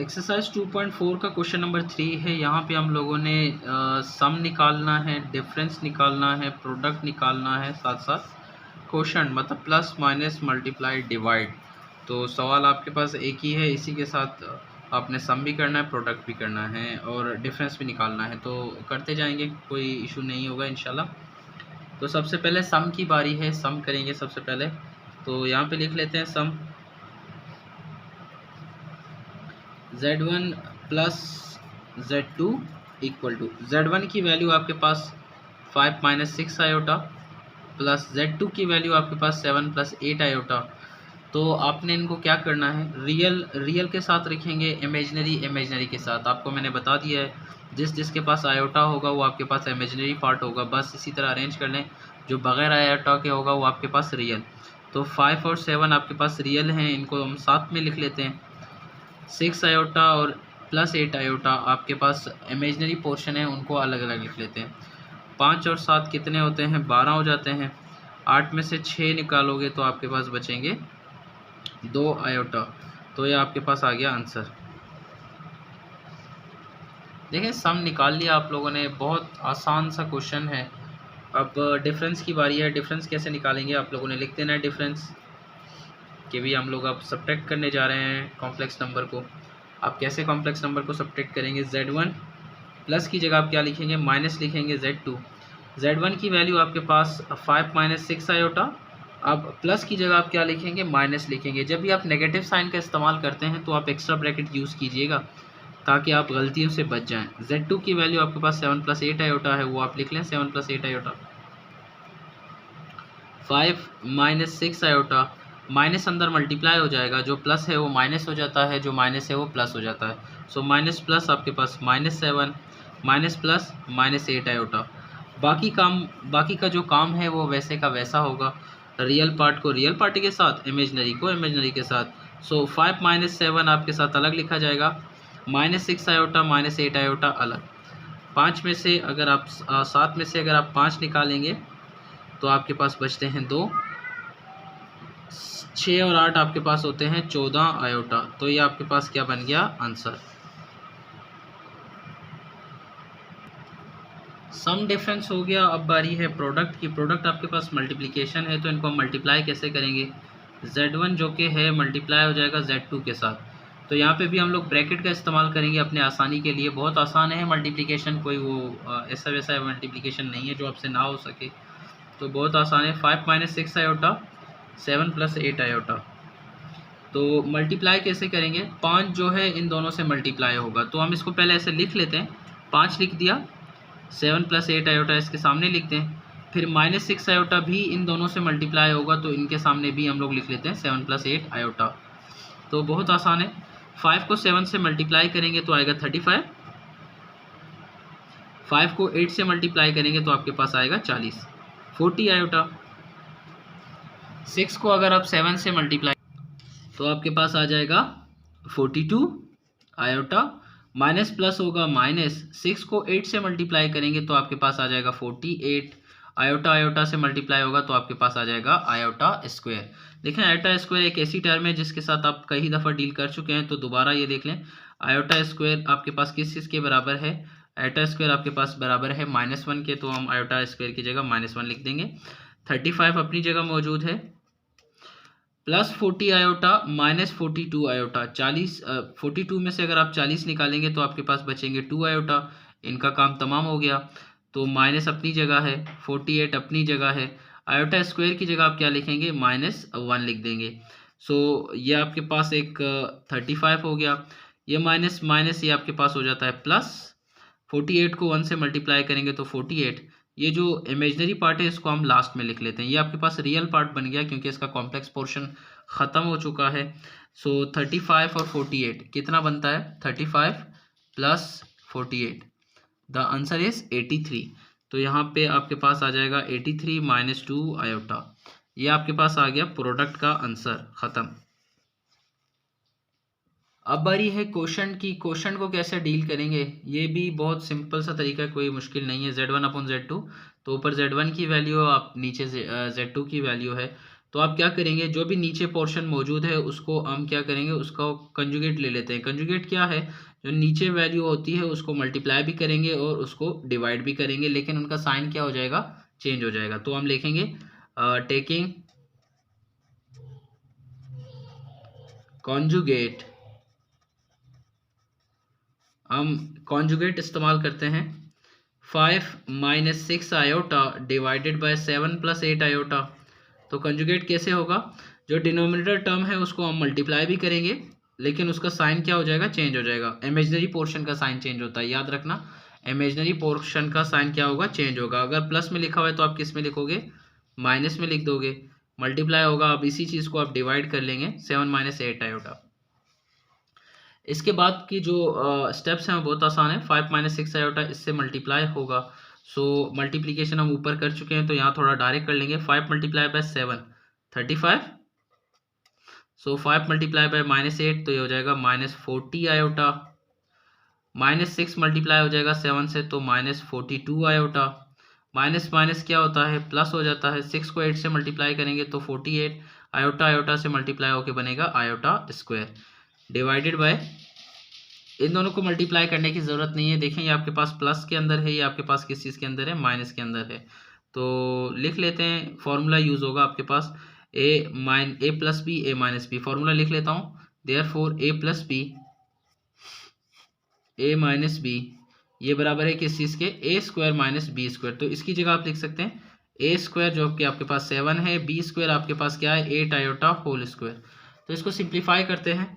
Exercise 2.4 का question number 3 है। यहाँ पे हम लोगों ने सम निकालना है, डिफरेंस निकालना है, प्रोडक्ट निकालना है, साथ साथ क्वेश्चन मतलब प्लस माइनस मल्टीप्लाई डिवाइड। तो सवाल आपके पास एक ही है, इसी के साथ आपने सम भी करना है, प्रोडक्ट भी करना है और डिफरेंस भी निकालना है। तो करते जाएंगे, कोई इशू नहीं होगा इंशाल्लाह। तो सबसे पहले सम की बारी है, सम करेंगे सबसे पहले। तो यहाँ पे लिख लेते हैं सम Z1 plus Z2 equal to Z1 की वैल्यू आपके पास 5 माइनस 6 आयोटा प्लस Z2 की वैल्यू आपके पास 7 प्लस 8 आयोटा। तो आपने इनको क्या करना है, रियल रियल के साथ रखेंगे, इमेजनरी इमेजनरी के साथ। आपको मैंने बता दिया है, जिस जिसके पास आयोटा होगा वो आपके पास इमेजनरी पार्ट होगा, बस इसी तरह अरेंज कर लें। जो बगैर आयोटा के होगा वो आपके पास रियल। तो 5 और 7 आपके पास रियल हैं, इनको हम साथ में लिख लेते हैं। 6 आयोटा और प्लस 8 आयोटा आपके पास इमेजनरी पोर्शन है, उनको अलग अलग लिख लेते हैं। 5 और 7 कितने होते हैं, 12 हो जाते हैं। 8 में से 6 निकालोगे तो आपके पास बचेंगे 2 आयोटा। तो ये आपके पास आ गया आंसर। देखिए सम निकाल लिया आप लोगों ने, बहुत आसान सा क्वेश्चन है। अब डिफरेंस की बारी है। डिफरेंस कैसे निकालेंगे, आप लोगों ने लिख देना है डिफरेंस कि भी हम लोग अब सब्ट्रैक्ट करने जा रहे हैं कॉम्प्लेक्स नंबर को। आप कैसे कॉम्प्लेक्स नंबर को सब्ट्रैक्ट करेंगे, Z1 प्लस की जगह आप क्या लिखेंगे, माइनस लिखेंगे Z2। Z1 की वैल्यू आपके पास 5 माइनस 6 आयोटा। अब प्लस की जगह आप क्या लिखेंगे, माइनस लिखेंगे। जब भी आप नेगेटिव साइन का इस्तेमाल करते हैं तो आप एक्स्ट्रा ब्रैकेट यूज़ कीजिएगा ताकि आप गलतियों से बच जाएं। Z2 की वैल्यू आपके पास 7 प्लस 8 आयोटा है, वो आप लिख लें 7 plus 8 iota. 5 minus 6 iota, minus अंदर मल्टीप्लाई हो जाएगा, जो प्लस है वो माइनस हो जाता है, जो माइनस है वो प्लस हो जाता है। सो माइनस प्लस आपके पास minus 7 minus plus minus 8 iota. बाकी का जो काम है वो वैसे का वैसा होगा। रियल पार्ट को रियल पार्ट के साथ, इमेजनरी को इमेजनरी के साथ। सो 5 माइनस 7 आपके साथ अलग लिखा जाएगा, माइनस 6 आयोटा माइनस 8 आयोटा अलग। 5 में से अगर आप 7 में से अगर आप 5 निकालेंगे तो आपके पास बचते हैं 2। 6 और 8 आपके पास होते हैं 14 आयोटा। तो ये आपके पास क्या बन गया, आंसर। सम डिफरेंस हो गया। अब बारी है प्रोडक्ट की। प्रोडक्ट आपके पास मल्टीप्लिकेशन है, तो इनको हम मल्टीप्लाई कैसे करेंगे। Z1 जो कि है मल्टीप्लाई हो जाएगा Z2 के साथ। तो यहाँ पे भी हम लोग ब्रैकेट का इस्तेमाल करेंगे अपने आसानी के लिए। बहुत आसान है मल्टीप्लिकेशन, कोई वो ऐसा वैसा मल्टीप्लिकेशन नहीं है जो आपसे ना हो सके। तो बहुत आसान है। 5 माइनस 6 आयोटा 7 प्लस 8 आयोटा। तो मल्टीप्लाई कैसे करेंगे, 5 जो है इन दोनों से मल्टीप्लाई होगा, तो हम इसको पहले ऐसे लिख लेते हैं। 5 लिख दिया, 7 प्लस 8 आयोटा इसके सामने लिख दें। फिर माइनस 6 आयोटा भी इन दोनों से मल्टीप्लाई होगा, तो इनके सामने भी हम लोग लिख लेते हैं 7 प्लस 8 आयोटा। तो बहुत आसान है। 5 को 7 से मल्टीप्लाई करेंगे तो आएगा 35। 5 को 8 से मल्टीप्लाई करेंगे तो आपके पास आएगा 40, 40 आयोटा। 6 को अगर आप 7 से मल्टीप्लाई तो आपके पास आ जाएगा 42 आयोटा। माइनस प्लस होगा माइनस, 6 को 8 से मल्टीप्लाई करेंगे तो आपके पास आ जाएगा 48 आयोटा। आयोटा से मल्टीप्लाई होगा तो आपके पास आ जाएगा आयोटा स्क्वायर। देखें आयोटा स्क्वायर एक ऐसी टर्म है जिसके साथ आप कई दफ़ा डील कर चुके हैं, तो दोबारा ये देख लें। आयोटा स्क्वायर आपके पास किस चीज़ के बराबर है, आयोटा स्क्वायर आपके पास बराबर है -1 के, तो हम आयोटा स्क्वायर की जगह -1 लिख देंगे। 35 अपनी जगह मौजूद है, प्लस 40 आयोटा माइनस 42 आयोटा। 42 में से अगर आप 40 निकालेंगे तो आपके पास बचेंगे 2 आयोटा। इनका काम तमाम हो गया। तो माइनस अपनी जगह है, 48 अपनी जगह है। आयोटा स्क्वायर की जगह आप क्या लिखेंगे, -1 लिख देंगे। सो ये आपके पास एक 35 हो गया। ये माइनस माइनस ये आपके पास हो जाता है प्लस। 48 को 1 से मल्टीप्लाई करेंगे तो 48। ये जो इमेजनरी पार्ट है इसको हम लास्ट में लिख लेते हैं। ये आपके पास रियल पार्ट बन गया क्योंकि इसका कॉम्प्लेक्स पोर्शन ख़त्म हो चुका है। सो 35 और 48 कितना बनता है, 35 प्लस 48। The answer is 83। तो यहाँ पे आपके पास आ जाएगा 83 माइनस 2 आयोटा। ये आपके पास आ गया प्रोडक्ट का आंसर, ख़त्म। अब बारी है क्वेश्चन की। क्वेश्चन को कैसे डील करेंगे, ये भी बहुत सिंपल सा तरीका है, कोई मुश्किल नहीं है। Z1 अपॉन Z2, तो ऊपर Z1 की वैल्यू, आप नीचे Z2 की वैल्यू है। तो आप क्या करेंगे, जो भी नीचे पोर्शन मौजूद है उसको हम क्या करेंगे, उसका कंजुगेट ले लेते हैं। कंजुगेट क्या है, जो नीचे वैल्यू होती है उसको मल्टीप्लाई भी करेंगे और उसको डिवाइड भी करेंगे, लेकिन उनका साइन क्या हो जाएगा, चेंज हो जाएगा। तो हम लिखेंगे टेकिंग कॉन्जुगेट, हम कॉन्जुगेट इस्तेमाल करते हैं 5 minus 6 iota divided by 7 plus 8 iota. तो कंजुगेट कैसे होगा, जो डिनोमिनेटर टर्म है उसको हम मल्टीप्लाई भी करेंगे, लेकिन उसका साइन क्या हो जाएगा, चेंज हो जाएगा। इमेजिनरी पोर्शन का साइन चेंज होता है, याद रखना, इमेजिनरी पोर्शन का साइन क्या होगा, चेंज होगा। अगर प्लस में लिखा हुआ है तो आप किस में लिखोगे, माइनस में लिख दोगे। मल्टीप्लाई होगा, अब इसी चीज़ को आप डिवाइड कर लेंगे 7 माइनस 8 आयोटा। इसके बाद की जो स्टेप्स हैं वो बहुत आसान है। 5 माइनस 6 आयोटा इससे मल्टीप्लाई होगा। सो मल्टीप्लीकेशन हम ऊपर कर चुके हैं, तो यहाँ थोड़ा डायरेक्ट कर लेंगे। 5 multiply by 7 35। So 5 multiply by minus 8 तो ये हो जाएगा माइनस 40 आयोटा। माइनस 6 मल्टीप्लाई हो जाएगा 7 से तो माइनस 42 आयोटा। माइनस माइनस क्या होता है, प्लस हो जाता है। 6 को 8 से मल्टीप्लाई करेंगे तो 48। आयोटा आयोटा से मल्टीप्लाई होके बनेगा आयोटा स्क्वायर डिवाइडेड बाय, इन दोनों को मल्टीप्लाई करने की ज़रूरत नहीं है। देखें ये आपके पास प्लस के अंदर है, ये आपके पास किस चीज़ के अंदर है, माइनस के अंदर है। तो लिख लेते हैं, फॉर्मूला यूज़ होगा आपके पास ए प्लस बी ए माइनस बी। फॉर्मूला लिख लेता हूँ, देयरफॉर ए प्लस बी ए माइनस बी ये बराबर है किस चीज़ के, ए स्क्वायर माइनस बी स्क्वायर। तो इसकी जगह आप लिख सकते हैं ए स्क्वायर जो कि आपके पास 7 है, बी स्क्वायर आपके पास क्या है, 8 आयोटा होल स्क्वायर। तो इसको सिंप्लीफाई करते हैं।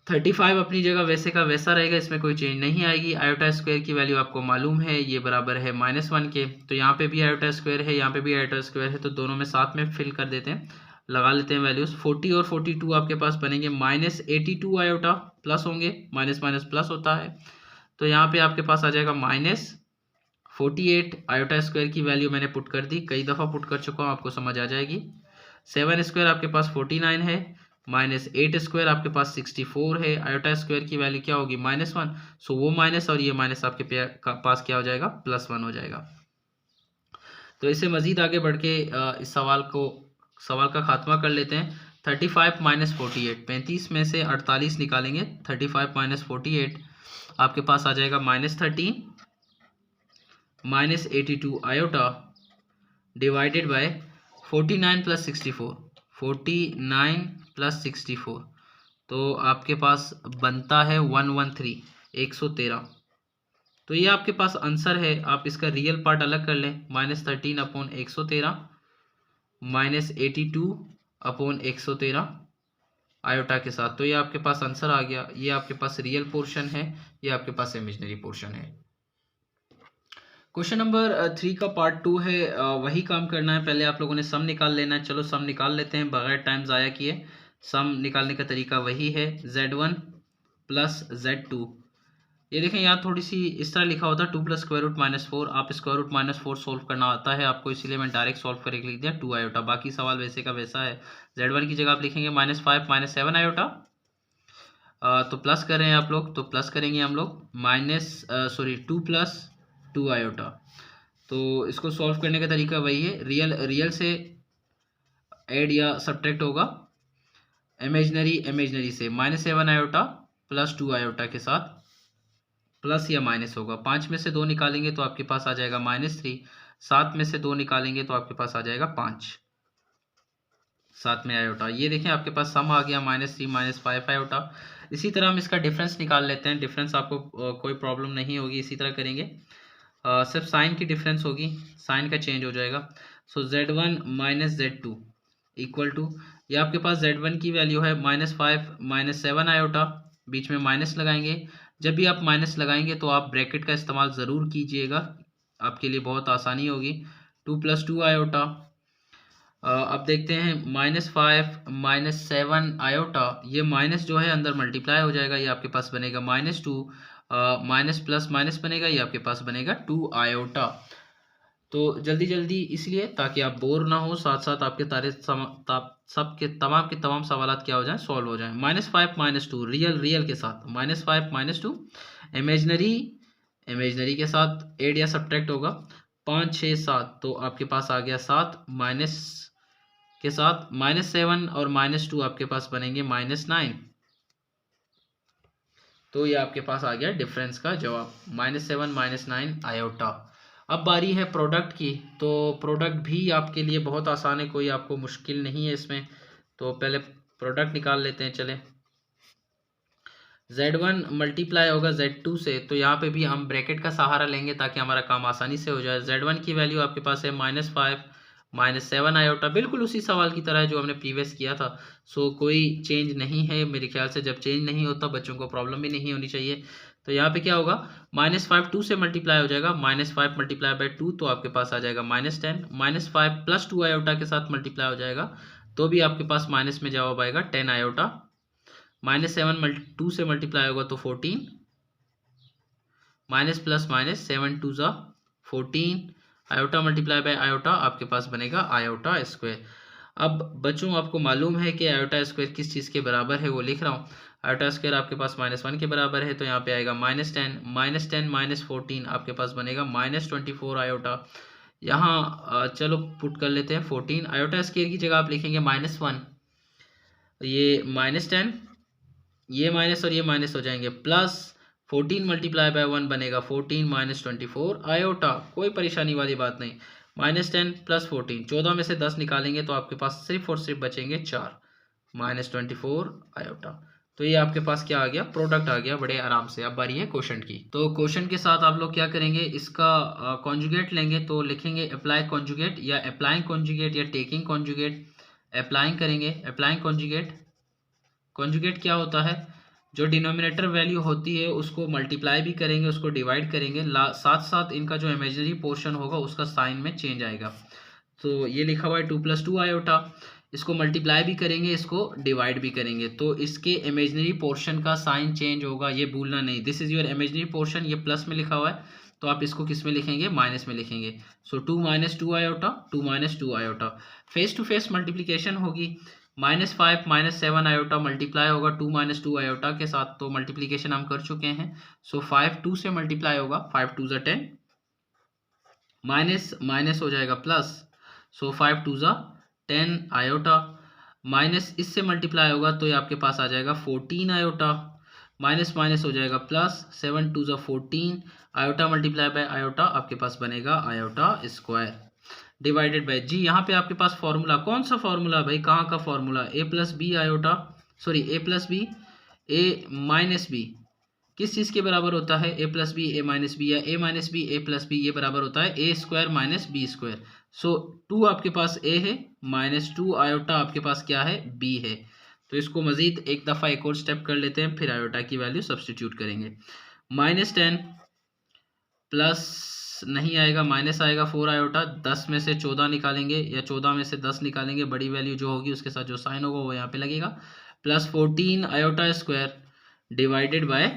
35 अपनी जगह वैसे का वैसा रहेगा, इसमें कोई चेंज नहीं आएगी। आयोटा स्क्वायर की वैल्यू आपको मालूम है, ये बराबर है -1 के। तो यहाँ पे भी आयोटा स्क्वायर है, यहाँ पे भी आयोटा स्क्वायर है, तो दोनों में साथ में फिल कर देते हैं, लगा लेते हैं वैल्यूज़। 40 और 42 आपके पास बनेंगे -82 आयोटा, प्लस होंगे, माइनस माइनस प्लस होता है। तो यहाँ पे आपके पास आ जाएगा -48। आयोटा स्क्वायर की वैल्यू मैंने पुट कर दी, कई दफ़ा पुट कर चुका हूँ, आपको समझ आ जाएगी। 7 स्क्वायर आपके पास 49 है, माइनस 8 स्क्वायर आपके पास 64 है। आयोटा स्क्वायर की वैल्यू क्या होगी, -1। सो वो माइनस और ये माइनस आपके पास क्या हो जाएगा, +1 हो जाएगा। तो इसे मज़ीद आगे बढ़ के इस सवाल का खात्मा कर लेते हैं। 35 माइनस 48, 35 में से 48 निकालेंगे। 35 माइनस 48 आपके पास आ जाएगा -13 -82 iota divided by 49 plus 64, 49 plus 64, तो आपके पास बनता है 113, 113। तो ये आपके पास आंसर है। आप इसका रियल पार्ट अलग कर लें, -13 अपॉन 113 -82 अपॉन 113 आयोटा के साथ। तो ये आपके पास आंसर आ गया। ये आपके पास रियल पोर्शन है, ये आपके पास इमेजिनरी पोर्शन है। क्वेश्चन नंबर 3 का पार्ट 2 है, वही काम करना है। पहले आप लोगों ने सम निकाल लेना है। चलो सम निकाल लेते हैं बगैर टाइम ज़ाया किए। सम निकालने का तरीका वही है, Z1 प्लस Z2। ये देखें यहाँ थोड़ी सी इस तरह लिखा होता है 2 प्लस स्क्वायर रूट -4। आप स्क्वायर रूट -4 सोल्व करना आता है आपको, इसीलिए मैं डायरेक्ट सॉल्व करके लिख दिया 2 आयोटा। बाकी सवाल वैसे का वैसा है। Z1 की जगह आप लिखेंगे -5 -7 आयोटा। तो प्लस कर रहे हैं आप लोग, तो प्लस करेंगे हम लोग 2 प्लस 2 आयोटा। तो इसको सॉल्व करने का तरीका वही है, रियल से ऐड या सब्ट्रैक्ट होगा, इमेजिनरी से -7 आयोटा प्लस 2 आयोटा के साथ प्लस या माइनस होगा। 5 में से 2 निकालेंगे तो आपके पास आ जाएगा -3। 7 में से 2 निकालेंगे तो आपके पास आ जाएगा 5, 7 में आयोटा। ये देखें आपके पास सम आ गया -3 -5 आयोटा। इसी तरह हम इसका डिफरेंस निकाल लेते हैं। डिफरेंस आपको कोई प्रॉब्लम नहीं होगी, इसी तरह करेंगे। सिर्फ साइन की डिफरेंस होगी, साइन का चेंज हो जाएगा। सो Z1 minus Z2 equal to, ये आपके पास Z1 की वैल्यू है -5 -7 आयोटा, बीच में माइनस लगाएंगे। जब भी आप माइनस लगाएंगे तो आप ब्रैकेट का इस्तेमाल ज़रूर कीजिएगा, आपके लिए बहुत आसानी होगी। 2 प्लस 2 आयोटा। अब देखते हैं -5 -7 आयोटा, ये माइनस जो है अंदर मल्टीप्लाई हो जाएगा, ये आपके पास बनेगा -2। माइनस प्लस माइनस बनेगा, ये आपके पास बनेगा 2 आयोटा। तो जल्दी जल्दी इसलिए ताकि आप बोर ना हो, साथ साथ आपके तमाम के तमाम सवाल क्या हो जाएं, सॉल्व हो जाएं। -5 -2 रियल के साथ, -5 -2 इमेजनरी के साथ एड या सब्ट्रैक्ट होगा। 5 6 7, तो आपके पास आ गया 7 माइनस के साथ -7 और -2 आपके पास बनेंगे -9। तो ये आपके पास आ गया डिफरेंस का जवाब, -7 -9 आयोटा। अब बारी है प्रोडक्ट की। तो प्रोडक्ट भी आपके लिए बहुत आसान है, कोई आपको मुश्किल नहीं है इसमें। तो पहले प्रोडक्ट निकाल लेते हैं। चले, Z1 मल्टीप्लाई होगा Z2 से, तो यहाँ पे भी हम ब्रैकेट का सहारा लेंगे ताकि हमारा काम आसानी से हो जाए। Z1 की वैल्यू आपके पास है -5 -7 आयोटा, बिल्कुल उसी सवाल की तरह है जो हमने प्रीवियस किया था। सो कोई चेंज नहीं है मेरे ख्याल से। जब चेंज नहीं होता बच्चों को प्रॉब्लम भी नहीं होनी चाहिए। तो यहाँ पे क्या होगा, -5 2 से मल्टीप्लाई हो जाएगा, -5 मल्टीप्लाई बाय 2 तो आपके पास आ जाएगा -10। -5 + 2 आयोटा के साथ मल्टीप्लाई हो जाएगा तो भी आपके पास माइनस में जवाब आएगा 10 आयोटा। -7 2 से मल्टीप्लाई होगा तो 14, माइनस प्लस माइनस 7 2 ज़ा 14, आयोटा मल्टीप्लाई बाय आयोटा आपके पास बनेगा आयोटा स्क्वायर। अब बच्चों आपको मालूम है कि आयोटा स्क्वायर किस चीज़ के बराबर है, वो लिख रहा हूँ। आयोटा स्क्वायर आपके पास -1 के बराबर है, तो यहाँ पे आएगा -10 -14 आपके पास बनेगा -24 आयोटा। यहाँ चलो पुट कर लेते हैं 14। आयोटा स्क्वायर की जगह आप लिखेंगे -1, ये -10, ये माइनस और ये माइनस हो जाएंगे, प्लस 14 मल्टीप्लाई बाय 1 बनेगा 14 -24 आयोटा। कोई परेशानी वाली बात नहीं। -10 + 14, 14 में से 10 निकालेंगे तो आपके पास सिर्फ और सिर्फ बचेंगे 4, -24 आयोटा। तो ये आपके पास क्या आ गया, प्रोडक्ट आ गया बड़े आराम से। अब बारी है क्वेश्चन की। तो क्वेश्चन के साथ आप लोग क्या करेंगे, इसका कॉन्जुगेट लेंगे। तो लिखेंगे अप्लाई कॉन्जुगेट या अप्लाइंग कॉन्जुगेट या टेकिंग कॉन्जुगेट। अप्लाइंग करेंगे, अप्लाइंग कॉन्जुगेट। कॉन्जुगेट क्या होता है, जो डिनोमिनेटर वैल्यू होती है उसको मल्टीप्लाई भी करेंगे, उसको डिवाइड करेंगे, साथ साथ इनका जो इमेजिनरी पोर्शन होगा उसका साइन में चेंज आएगा। तो ये लिखा हुआ है 2 + 2 आयोटा, इसको मल्टीप्लाई भी करेंगे, इसको डिवाइड भी करेंगे, तो इसके इमेजिनरी पोर्शन का साइन चेंज होगा, ये भूलना नहीं। This is your imaginary portion, ये प्लस में लिखा हुआ है तो आप इसको किस में लिखेंगे, माइनस में लिखेंगे। So 2 - 2 iota, 2 - 2 iota. Face to face multiplication होगी, -5 -7 आयोटा मल्टीप्लाई होगा 2 - 2 आयोटा के साथ, तो मल्टीप्लीकेशन हम कर चुके हैं। सो 5 2 से मल्टीप्लाई होगा, 5 2 ज़ा 10, माइनस माइनस हो जाएगा प्लस, सो 5 2 ज़ा 10 आयोटा, माइनस इससे मल्टीप्लाई होगा तो ये आपके पास आ जाएगा 14 आयोटा, माइनस माइनस हो जाएगा प्लस, 7 2 ज़ा 14 आयोटा मल्टीप्लाई बाय आयोटा आपके पास बनेगा आयोटा स्क्वायर, डिवाइडेड बाय जी। यहाँ पे आपके पास फॉर्मूला, कौन सा फॉर्मूला भाई, कहाँ का formula, a+b iota, sorry a+b a-b किस चीज़ के बराबर होता है, a+b a-b या a-b a+b, ये बराबर होता है a² - b²। सो 2 आपके पास a है, -2 आयोटा आपके पास क्या है, b है। तो इसको मज़ीद एक दफ़ा एक और स्टेप कर लेते हैं, फिर आयोटा की वैल्यू सब्सटीट्यूट करेंगे। -10 प्लस नहीं आएगा, माइनस आएगा 4 आयोटा, 10 में से 14 निकालेंगे या 14 में से 10 निकालेंगे, बड़ी वैल्यू जो होगी उसके साथ जो साइन होगा वो यहाँ पे लगेगा, plus 14 iota square divided by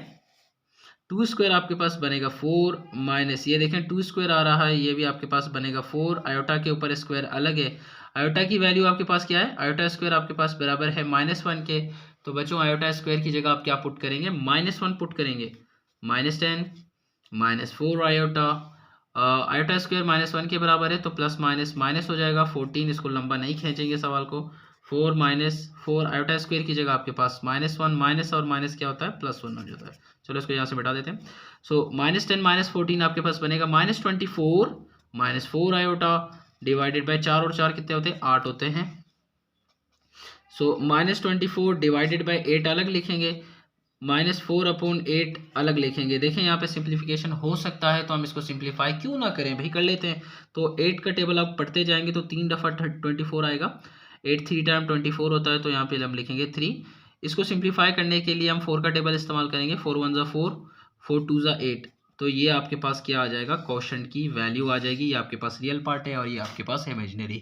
2 square आपके पास बनेगा 4, माइनस ये देखें 2 स्क्वायर आ रहा है, ये भी आपके पास बनेगा 4, आयोटा के ऊपर स्क्वायर अलग है। आयोटा की वैल्यू आपके पास क्या है, आयोटा स्क्वायर आपके पास बराबर है -1 के। तो बच्चों आयोटा स्क्वायर की जगह आप क्या पुट करेंगे, -1 पुट करेंगे, -10 -4 आयोटा, आयोटा स्क्वायर -1 के बराबर है तो प्लस माइनस माइनस हो जाएगा 14, इसको लंबा नहीं खींचेंगे सवाल को, 4 -4 आयोटा स्क्वायर की जगह आपके पास -1, माइनस और माइनस क्या होता है, +1 हो जाता है। चलो इसको यहाँ से बैठा देते हैं। सो -10 - 14 आपके पास बनेगा -24 -4 आयोटा डिवाइडेड बाय 4 और 4 कितने होते हैं, 8 होते हैं। सो -24 डिवाइडेड बाय 8 अलग लिखेंगे, -4/8 अलग लिखेंगे। देखें यहाँ पे सिंप्लीफिकेशन हो सकता है तो हम इसको सिंप्लीफाई क्यों ना करें भाई, कर लेते हैं। तो 8 का टेबल आप पढ़ते जाएंगे तो 3 दफ़ा 24 आएगा, 8 3 टाइम 24 होता है, तो यहाँ पे हम लिखेंगे 3। इसको सिंप्लीफाई करने के लिए हम 4 का टेबल इस्तेमाल करेंगे, 4 1 ज़ा 4, 4 2 ज़ा 8। तो ये आपके पास क्या आ जाएगा, क्वोशंट की वैल्यू आ जाएगी। ये आपके पास रियल पार्ट है और ये आपके पास इमेजिनरी।